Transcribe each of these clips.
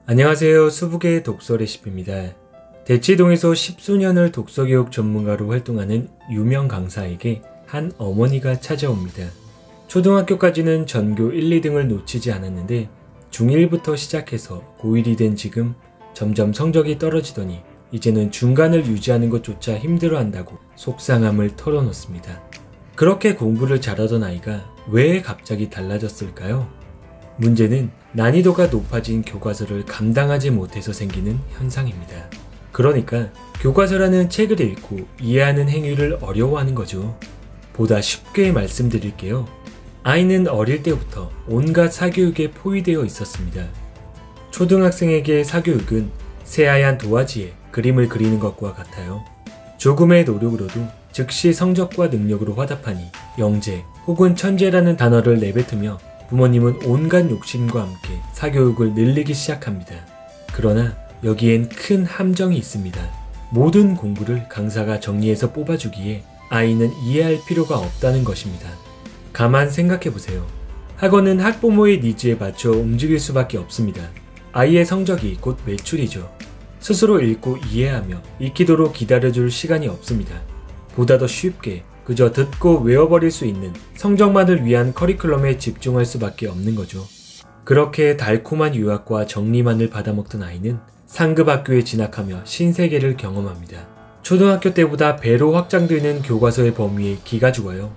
안녕하세요. 수북의 독서 레시피입니다. 대치동에서 10수년을 독서교육 전문가로 활동하는 유명 강사에게 한 어머니가 찾아옵니다. 초등학교까지는 전교 1, 2등을 놓치지 않았는데 중1부터 시작해서 고1이 된 지금 점점 성적이 떨어지더니 이제는 중간을 유지하는 것조차 힘들어한다고 속상함을 털어놓습니다. 그렇게 공부를 잘하던 아이가 왜 갑자기 달라졌을까요? 문제는 난이도가 높아진 교과서를 감당하지 못해서 생기는 현상입니다. 그러니까 교과서라는 책을 읽고 이해하는 행위를 어려워하는 거죠. 보다 쉽게 말씀드릴게요. 아이는 어릴 때부터 온갖 사교육에 포위되어 있었습니다. 초등학생에게 사교육은 새하얀 도화지에 그림을 그리는 것과 같아요. 조금의 노력으로도 즉시 성적과 능력으로 화답하니 영재 혹은 천재라는 단어를 내뱉으며 부모님은 온갖 욕심과 함께 사교육을 늘리기 시작합니다. 그러나 여기엔 큰 함정이 있습니다. 모든 공부를 강사가 정리해서 뽑아주기에 아이는 이해할 필요가 없다는 것입니다. 가만 생각해보세요. 학원은 학부모의 니즈에 맞춰 움직일 수밖에 없습니다. 아이의 성적이 곧 매출이죠. 스스로 읽고 이해하며 익히도록 기다려줄 시간이 없습니다. 보다 더 쉽게 그저 듣고 외워버릴 수 있는 성적만을 위한 커리큘럼에 집중할 수밖에 없는 거죠. 그렇게 달콤한 유학과 정리만을 받아먹던 아이는 상급 학교에 진학하며 신세계를 경험합니다. 초등학교 때보다 배로 확장되는 교과서의 범위에 기가 죽어요.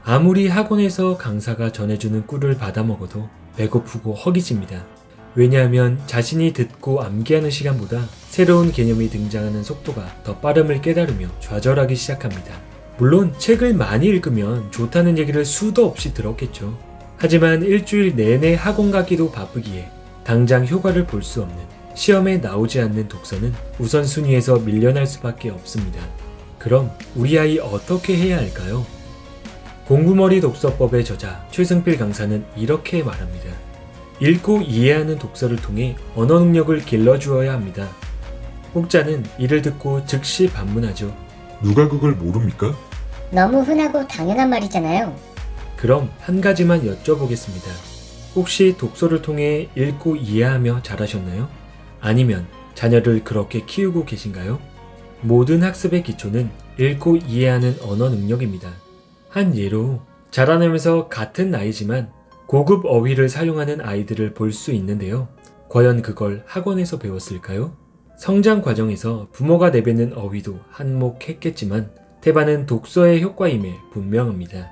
아무리 학원에서 강사가 전해주는 꿀을 받아먹어도 배고프고 허기집니다. 왜냐하면 자신이 듣고 암기하는 시간보다 새로운 개념이 등장하는 속도가 더 빠름을 깨달으며 좌절하기 시작합니다. 물론 책을 많이 읽으면 좋다는 얘기를 수도 없이 들었겠죠. 하지만 일주일 내내 학원 가기도 바쁘기에 당장 효과를 볼 수 없는 시험에 나오지 않는 독서는 우선순위에서 밀려날 수밖에 없습니다. 그럼 우리 아이 어떻게 해야 할까요? 공부머리 독서법의 저자 최승필 강사는 이렇게 말합니다. 읽고 이해하는 독서를 통해 언어 능력을 길러주어야 합니다. 혹자는 이를 듣고 즉시 반문하죠. 누가 그걸 모릅니까? 너무 흔하고 당연한 말이잖아요. 그럼 한 가지만 여쭤보겠습니다. 혹시 독서를 통해 읽고 이해하며 잘하셨나요? 아니면 자녀를 그렇게 키우고 계신가요? 모든 학습의 기초는 읽고 이해하는 언어 능력입니다. 한 예로 자라나면서 같은 나이지만 고급 어휘를 사용하는 아이들을 볼 수 있는데요. 과연 그걸 학원에서 배웠을까요? 성장 과정에서 부모가 내뱉는 어휘도 한몫했겠지만 태반은 독서의 효과임에 분명합니다.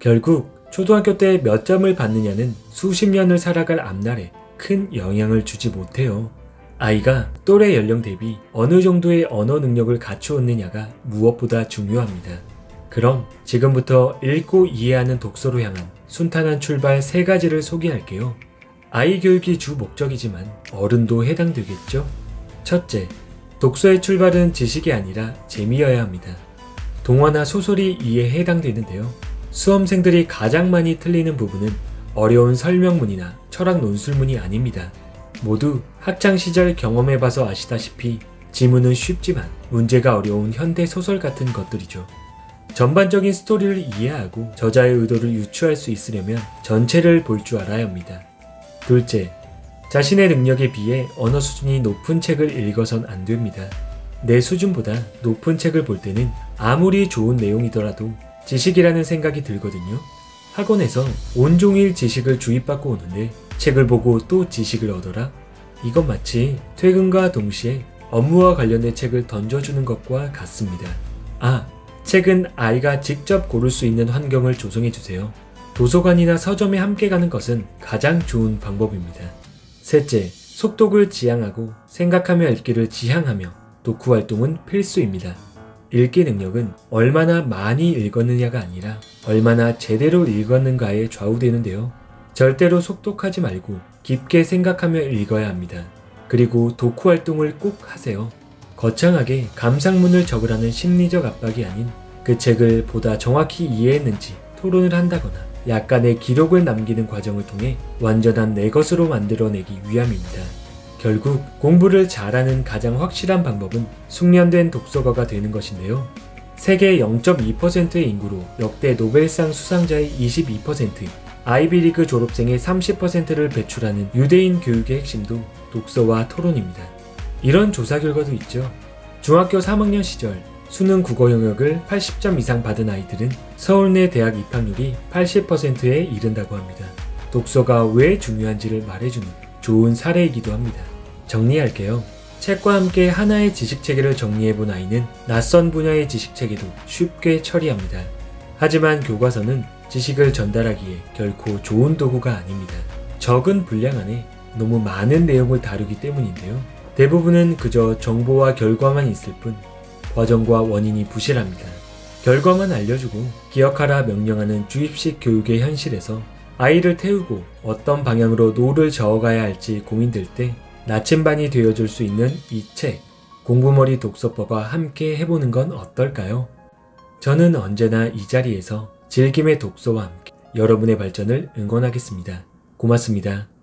결국 초등학교 때 몇 점을 받느냐는 수십 년을 살아갈 앞날에 큰 영향을 주지 못해요. 아이가 또래 연령 대비 어느 정도의 언어 능력을 갖추었느냐가 무엇보다 중요합니다. 그럼 지금부터 읽고 이해하는 독서로 향한 순탄한 출발 3가지를 소개할게요. 아이 교육이 주 목적이지만 어른도 해당되겠죠? 첫째, 독서의 출발은 지식이 아니라 재미여야 합니다. 동화나 소설이 이에 해당되는데요. 수험생들이 가장 많이 틀리는 부분은 어려운 설명문이나 철학 논술문이 아닙니다. 모두 학창시절 경험해봐서 아시다시피 지문은 쉽지만 문제가 어려운 현대소설 같은 것들이죠. 전반적인 스토리를 이해하고 저자의 의도를 유추할 수 있으려면 전체를 볼 줄 알아야 합니다. 둘째, 자신의 능력에 비해 언어 수준이 높은 책을 읽어선 안 됩니다. 내 수준보다 높은 책을 볼 때는 아무리 좋은 내용이더라도 지식이라는 생각이 들거든요. 학원에서 온종일 지식을 주입받고 오는데 책을 보고 또 지식을 얻어라? 이건 마치 퇴근과 동시에 업무와 관련된 책을 던져주는 것과 같습니다. 책은 아이가 직접 고를 수 있는 환경을 조성해주세요. 도서관이나 서점에 함께 가는 것은 가장 좋은 방법입니다. 셋째, 속독을 지향하고 생각하며 읽기를 지향하며 독후활동은 필수입니다. 읽기 능력은 얼마나 많이 읽었느냐가 아니라 얼마나 제대로 읽었는가에 좌우되는데요. 절대로 속독하지 말고 깊게 생각하며 읽어야 합니다. 그리고 독후활동을 꼭 하세요. 거창하게 감상문을 적으라는 심리적 압박이 아닌 그 책을 보다 정확히 이해했는지 토론을 한다거나 약간의 기록을 남기는 과정을 통해 완전한 내 것으로 만들어내기 위함입니다. 결국 공부를 잘하는 가장 확실한 방법은 숙련된 독서가가 되는 것인데요. 세계 0.2%의 인구로 역대 노벨상 수상자의 22%, 아이비리그 졸업생의 30%를 배출하는 유대인 교육의 핵심도 독서와 토론입니다. 이런 조사 결과도 있죠. 중학교 3학년 시절 수능 국어 영역을 80점 이상 받은 아이들은 서울내 대학 입학률이 80%에 이른다고 합니다. 독서가 왜 중요한지를 말해주는 좋은 사례이기도 합니다. 정리할게요. 책과 함께 하나의 지식체계를 정리해본 아이는 낯선 분야의 지식체계도 쉽게 처리합니다. 하지만 교과서는 지식을 전달하기에 결코 좋은 도구가 아닙니다. 적은 분량 안에 너무 많은 내용을 다루기 때문인데요. 대부분은 그저 정보와 결과만 있을 뿐 과정과 원인이 부실합니다. 결과만 알려주고 기억하라 명령하는 주입식 교육의 현실에서 아이를 태우고 어떤 방향으로 노를 저어가야 할지 고민될 때 나침반이 되어줄 수 있는 이 책, 공부머리 독서법과 함께 해보는 건 어떨까요? 저는 언제나 이 자리에서 즐김의 독서와 함께 여러분의 발전을 응원하겠습니다. 고맙습니다.